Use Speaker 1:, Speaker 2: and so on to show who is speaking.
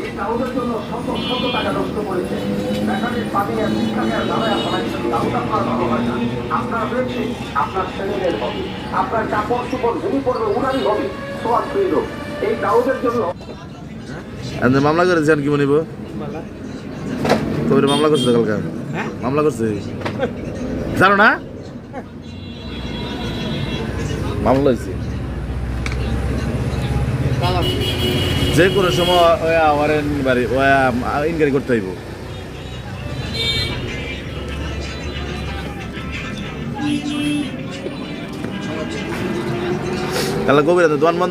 Speaker 1: এই দাউদের জন্য শত শত টাকা নষ্ট করেছে। ব্যাটারির পানি আর শিক্ষাকে দাঁড়ায় ফলাইছেন, দাউদ আপনার ভালো হয় না। আপনার রয়েছে আপনার ছেলেমেয়ের হবে, আপনার কাপড় চুপড় ভেঙে পড়বে, উনারই হবে সোয়াদ ফিরল। এই দাউদের জন্য
Speaker 2: মামলা করেছেন কি মনিব তো মামলা করছে কালকে মামলা করছে জানো না মামলা হয়েছে যে কোনো সময় বাড়ি ইনকোয়ারি করতে হইব কাল গভীর দোকান বন্ধ